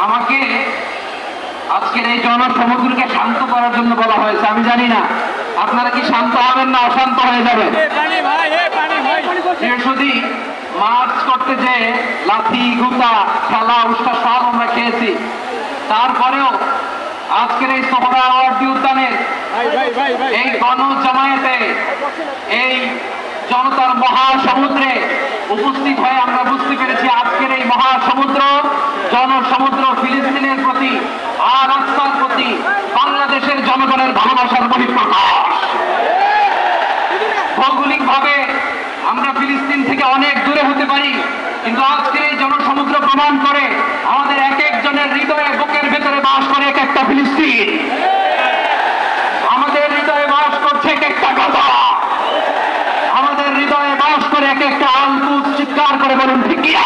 আমাকে আজকের এই জনসমুদ্রকে শান্ত করার জন্য বলা হয়েছে। আমি জানি না আপনারা কি শান্ত হবেন না অশান্ত হয়ে যাবেন। মার্চ করতে যে লাঠি গুতা খেলা উষ্টা সব আমরা খেয়েছি, তারপরেও আজকের এই সোহরাওয়ার্দী উদ্যানের এই গণজামায়াতে এই জনতার মহাসমুদ্রে উপস্থিত হয়ে আমরা বুঝতে পেরেছি আজকের এই মহাসমুদ্র জনসমুদ্র ফিলিস্তিনের প্রতি আর আস্থার প্রতি বাংলাদেশের জনগণের ভালোবাসার বহিঃপ্রকাশ। ভৌগোলিক ভাবে আমরা ফিলিস্তিন থেকে অনেক দূরে হতে পারি, কিন্তু আজকের এই জনসমুদ্র প্রমাণ করে আমাদের এক একজনের হৃদয়ে বুকের ভেতরে বাস করে এক একটা ফিলিস্তিন। আমাদের হৃদয়ে বাস করছে এক একটা গাজা, আমাদের হৃদয়ে বাস করে এক একটা আল-কুদস। চিৎকার করে বলুন ঠিক কিনা?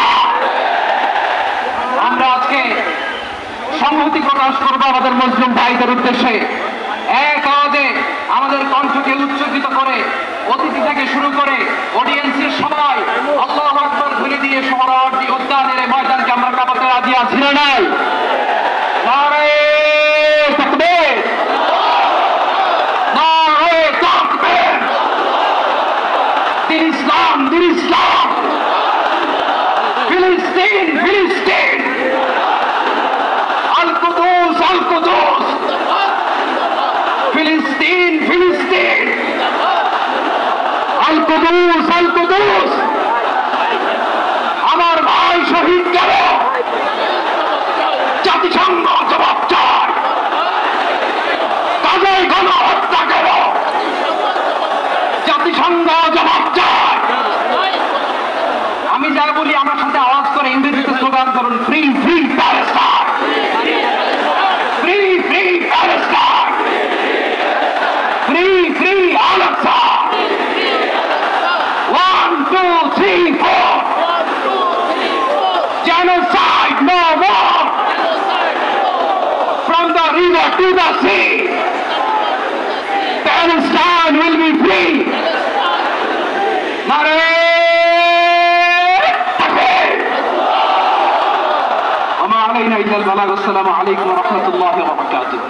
আমরা আজকে সংহতি প্রকাশ করবো আমাদের মুসলিম ভাইদের উদ্দেশ্যে। এক আওয়াজে আমাদের কণ্ঠকে উচ্চকিত করে অতিথি থেকে শুরু করে অডিয়েন্সের সবাই আল্লাহু আকবার ধ্বনি দিয়ে সোহরাওয়ার্দী উদ্যানের এই ময়দানকে আমরা কাঁপাতে রাজি আছি না নাই? নারে তাকবীর, নারে তাকবীর। দিন ইসলাম, দিন ইসলাম। ফিলিস্তিন, ফিলিস্তিন। আল কুদুস, আল কুদুস। ফিলিস্তিন, ফিলিস্তিন। আল কুদুস, আল কুদুস। আমার ভাই শহীদ গেল, জাতিসংঘ জবাব চায়। গাজায় গণহত্যা গেল, জাতিসংঘ জবাব চায়। আমি যা বলি আমার সাথে আওয়াজ করে ইংরেজিতে স্লোগান করুন, free free Palestine, free free Palestine, free free Al Aqsa. 1, 2, 3, 4. Genocide no more. From the river to the sea, Palestine will be free. Nare takbir. Wa ma alayna illa al-balagh. Assalamu alaykum wa rahmatullahi wa barakatuh.